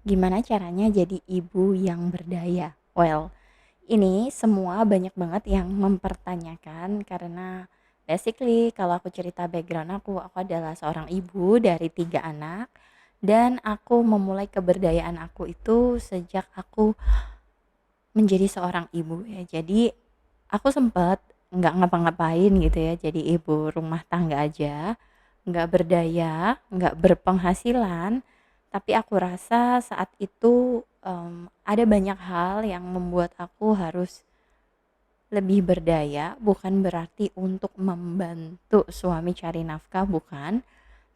Gimana caranya jadi ibu yang berdaya? Well, ini semua banyak banget yang mempertanyakan karena basically kalau aku cerita background aku adalah seorang ibu dari 3 anak dan aku memulai keberdayaan aku itu sejak aku menjadi seorang ibu ya. Jadi aku sempat nggak ngapa-ngapain gitu ya, jadi ibu rumah tangga aja, nggak berdaya, nggak berpenghasilan, tapi aku rasa saat itu, ada banyak hal yang membuat aku harus lebih berdaya, bukan berarti untuk membantu suami cari nafkah, bukan,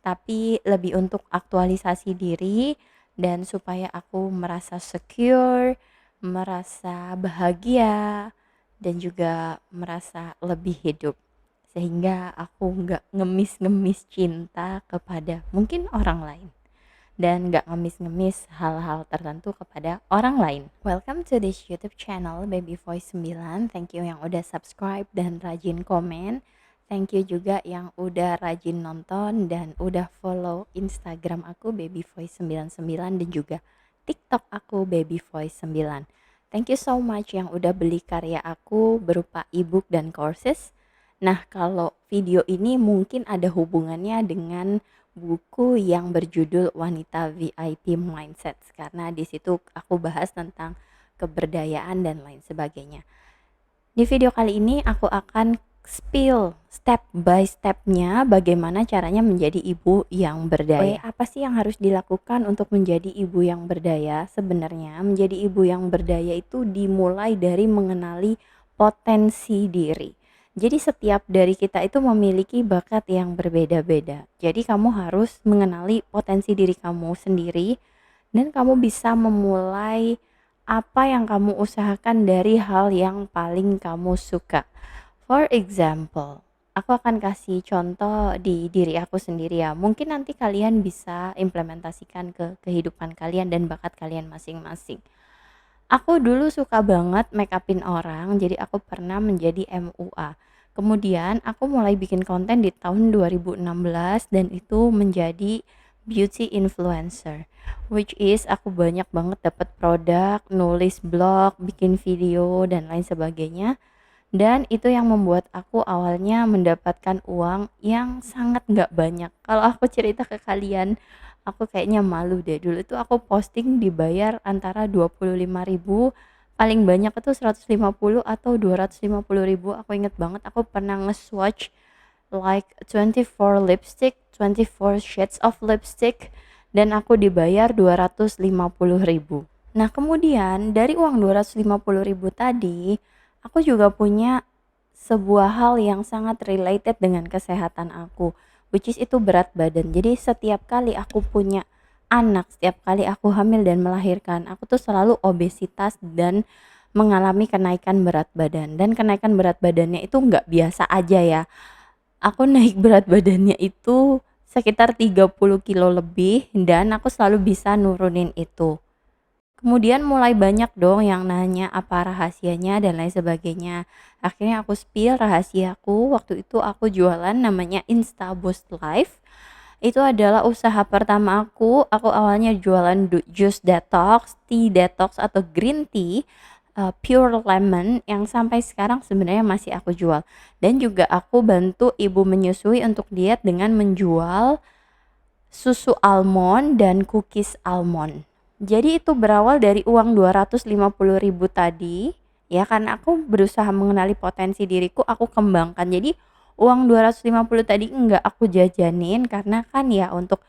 tapi lebih untuk aktualisasi diri dan supaya aku merasa secure, merasa bahagia, dan juga merasa lebih hidup. Sehingga aku nggak ngemis-ngemis cinta kepada mungkin orang lain dan nggak ngemis-ngemis hal-hal tertentu kepada orang lain. Welcome to this YouTube channel Baby Voice 9. Thank you yang udah subscribe dan rajin komen. Thank you juga yang udah rajin nonton dan udah follow Instagram aku Baby Voice 99 dan juga TikTok aku Baby Voice 9. Thank you so much yang udah beli karya aku berupa ebook dan courses. Nah, kalau video ini mungkin ada hubungannya dengan buku yang berjudul Wanita VIP Mindset karena di situ aku bahas tentang keberdayaan dan lain sebagainya. Di video kali ini aku akan spill step by stepnya bagaimana caranya menjadi ibu yang berdaya. Apa sih yang harus dilakukan untuk menjadi ibu yang berdaya? Sebenarnya menjadi ibu yang berdaya itu dimulai dari mengenali potensi diri. Jadi setiap dari kita itu memiliki bakat yang berbeda-beda. Jadi kamu harus mengenali potensi diri kamu sendiri dan kamu bisa memulai apa yang kamu usahakan dari hal yang paling kamu suka. For example, aku akan kasih contoh di diri aku sendiri ya. Mungkin nanti kalian bisa implementasikan ke kehidupan kalian dan bakat kalian masing-masing. Aku dulu suka banget make upin orang, jadi aku pernah menjadi MUA. Kemudian aku mulai bikin konten di tahun 2016 dan itu menjadi beauty influencer. Which is aku banyak banget dapat produk, nulis blog, bikin video dan lain sebagainya. Dan itu yang membuat aku awalnya mendapatkan uang yang sangat nggak banyak. Kalau aku cerita ke kalian, aku kayaknya malu deh. Dulu itu aku posting dibayar antara 25.000, paling banyak itu 150 atau 250.000. Aku inget banget aku pernah nge-swatch like 24 lipstick, 24 shades of lipstick dan aku dibayar 250.000. Nah, kemudian dari uang 250.000 tadi, aku juga punya sebuah hal yang sangat related dengan kesehatan aku, which is itu berat badan. Jadi setiap kali aku punya anak, setiap kali aku hamil dan melahirkan, aku tuh selalu obesitas dan mengalami kenaikan berat badan. Dan kenaikan berat badannya itu nggak biasa aja ya. Aku naik berat badannya itu sekitar 30 kilo lebih dan aku selalu bisa nurunin itu. Kemudian mulai banyak dong yang nanya apa rahasianya dan lain sebagainya. Akhirnya aku spill rahasiaku. Waktu itu aku jualan namanya Insta Boost Life. Itu adalah usaha pertama aku. Aku awalnya jualan jus detox, tea detox atau green tea, pure lemon yang sampai sekarang sebenarnya masih aku jual. Dan juga aku bantu ibu menyusui untuk diet dengan menjual susu almond dan cookies almond. Jadi itu berawal dari uang 250.000 tadi, ya karena aku berusaha mengenali potensi diriku, aku kembangkan. Jadi uang 250 tadi enggak aku jajanin karena kan ya untuk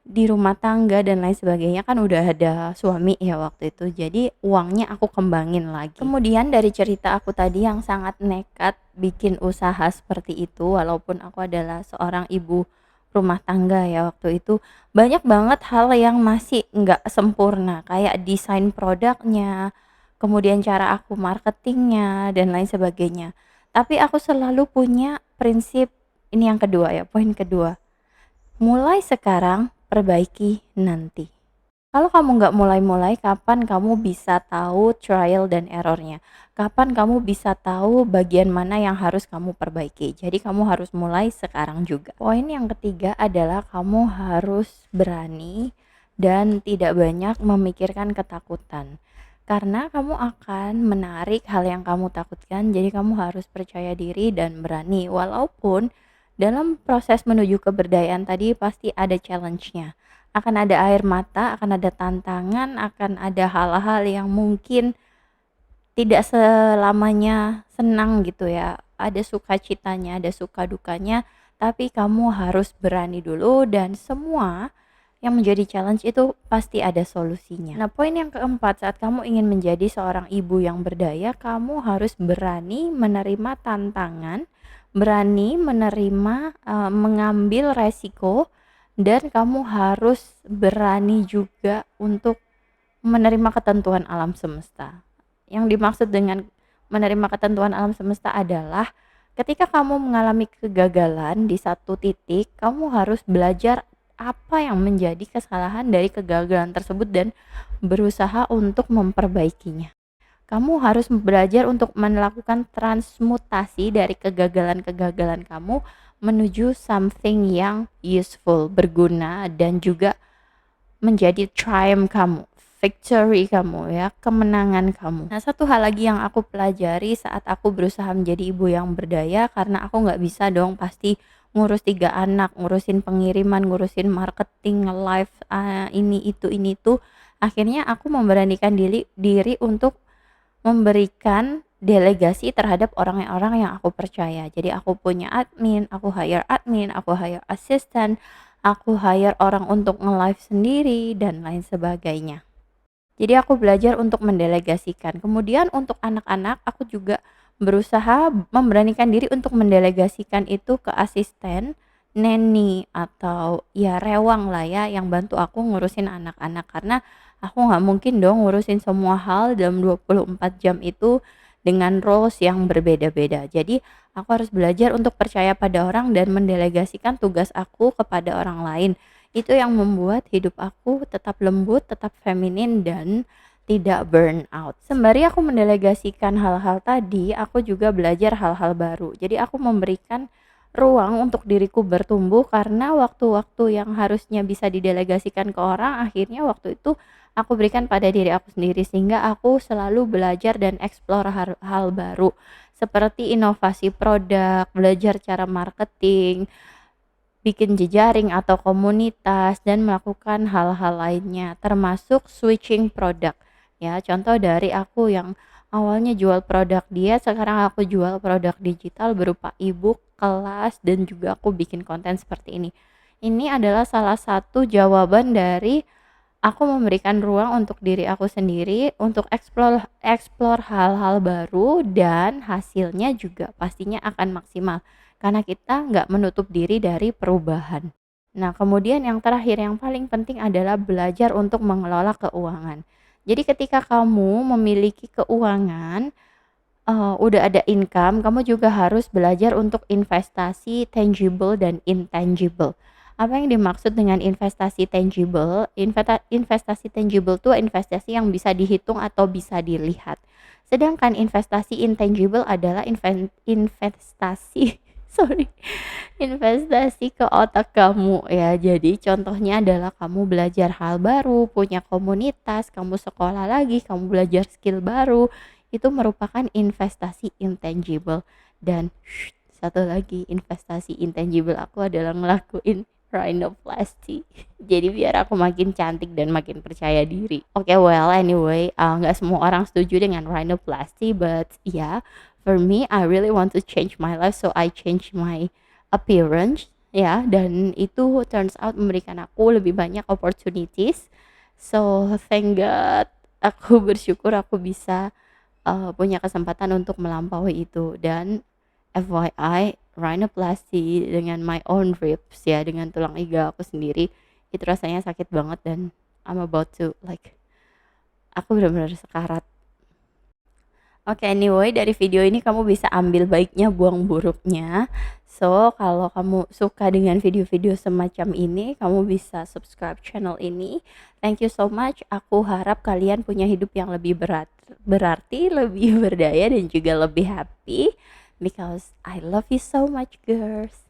di rumah tangga dan lain sebagainya kan udah ada suami ya waktu itu. Jadi uangnya aku kembangin lagi. Kemudian dari cerita aku tadi yang sangat nekat bikin usaha seperti itu, walaupun aku adalah seorang ibu rumah tangga ya waktu itu, banyak banget hal yang masih nggak sempurna kayak desain produknya, kemudian cara aku marketingnya dan lain sebagainya. Tapi aku selalu punya prinsip, ini yang kedua ya, poin kedua, mulai sekarang, perbaiki nanti. Kalau kamu nggak mulai-mulai, kapan kamu bisa tahu trial dan errornya? Kapan kamu bisa tahu bagian mana yang harus kamu perbaiki? Jadi kamu harus mulai sekarang juga. Poin yang ketiga adalah kamu harus berani dan tidak banyak memikirkan ketakutan. Karena kamu akan menarik hal yang kamu takutkan, jadi kamu harus percaya diri dan berani. Walaupun dalam proses menuju keberdayaan tadi pasti ada challenge-nya. Akan ada air mata, akan ada tantangan, akan ada hal-hal yang mungkin tidak selamanya senang gitu ya. Ada sukacitanya, ada suka dukanya, tapi kamu harus berani dulu dan semua yang menjadi challenge itu pasti ada solusinya. Nah, poin yang keempat, saat kamu ingin menjadi seorang ibu yang berdaya, kamu harus berani menerima tantangan, berani menerima mengambil resiko, dan kamu harus berani juga untuk menerima ketentuan alam semesta. Yang dimaksud dengan menerima ketentuan alam semesta adalah ketika kamu mengalami kegagalan di satu titik, kamu harus belajar apa yang menjadi kesalahan dari kegagalan tersebut dan berusaha untuk memperbaikinya. Kamu harus belajar untuk melakukan transmutasi dari kegagalan-kegagalan kamu menuju something yang useful, berguna, dan juga menjadi triumph kamu, victory kamu ya, kemenangan kamu. Nah, satu hal lagi yang aku pelajari saat aku berusaha menjadi ibu yang berdaya, karena aku nggak bisa dong pasti ngurus 3 anak, ngurusin pengiriman, ngurusin marketing, live, ini itu. Akhirnya aku memberanikan diri untuk memberikan delegasi terhadap orang-orang yang aku percaya. Jadi aku punya admin, aku hire assistant, aku hire orang untuk nge-live sendiri dan lain sebagainya. Jadi aku belajar untuk mendelegasikan. Kemudian untuk anak-anak aku juga berusaha memberanikan diri untuk mendelegasikan itu ke asisten, neni atau ya rewang lah ya yang bantu aku ngurusin anak-anak, karena aku nggak mungkin dong ngurusin semua hal dalam 24 jam itu dengan roles yang berbeda-beda. Jadi aku harus belajar untuk percaya pada orang dan mendelegasikan tugas aku kepada orang lain. Itu yang membuat hidup aku tetap lembut, tetap feminin, dan tidak burn out. Sembari aku mendelegasikan hal-hal tadi, aku juga belajar hal-hal baru. Jadi aku memberikan ruang untuk diriku bertumbuh, karena waktu-waktu yang harusnya bisa didelegasikan ke orang, akhirnya waktu itu aku berikan pada diri aku sendiri, sehingga aku selalu belajar dan explore hal baru seperti inovasi produk, belajar cara marketing, bikin jejaring atau komunitas, dan melakukan hal-hal lainnya termasuk switching produk. Ya, contoh dari aku yang awalnya jual produk diet, sekarang aku jual produk digital berupa ebook, kelas, dan juga aku bikin konten seperti ini. Ini adalah salah satu jawaban dari aku memberikan ruang untuk diri aku sendiri untuk explore hal-hal baru, dan hasilnya juga pastinya akan maksimal karena kita nggak menutup diri dari perubahan. Nah, kemudian yang terakhir yang paling penting adalah belajar untuk mengelola keuangan. Jadi ketika kamu memiliki keuangan, udah ada income, kamu juga harus belajar untuk investasi tangible dan intangible. Apa yang dimaksud dengan investasi tangible? Investasi tangible itu investasi yang bisa dihitung atau bisa dilihat. Sedangkan investasi intangible adalah investasi sorry, investasi ke otak kamu ya. Jadi contohnya adalah kamu belajar hal baru, punya komunitas, kamu sekolah lagi, kamu belajar skill baru, itu merupakan investasi intangible. Dan satu lagi investasi intangible aku adalah ngelakuin rhinoplasty. Jadi biar aku makin cantik dan makin percaya diri. Oke, well anyway, nggak semua orang setuju dengan rhinoplasty, but yeah, for me I really want to change my life, so I change my appearance ya, dan itu turns out memberikan aku lebih banyak opportunities. So thank God, aku bersyukur aku bisa punya kesempatan untuk melampaui itu. Dan FYI, rhinoplasty dengan my own ribs ya, dengan tulang iga aku sendiri, itu rasanya sakit banget dan I'm about to like, aku benar-benar sekarat. Oke, anyway, dari video ini kamu bisa ambil baiknya, buang buruknya. So, kalau kamu suka dengan video-video semacam ini, kamu bisa subscribe channel ini. Thank you so much. Aku harap kalian punya hidup yang lebih berarti, lebih berdaya, dan juga lebih happy. Because I love you so much, girls.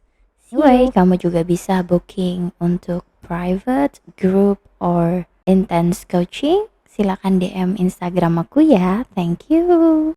See Anyway, you. kamu juga bisa booking untuk private, group, or intense coaching. Silakan DM Instagram aku ya. Thank you.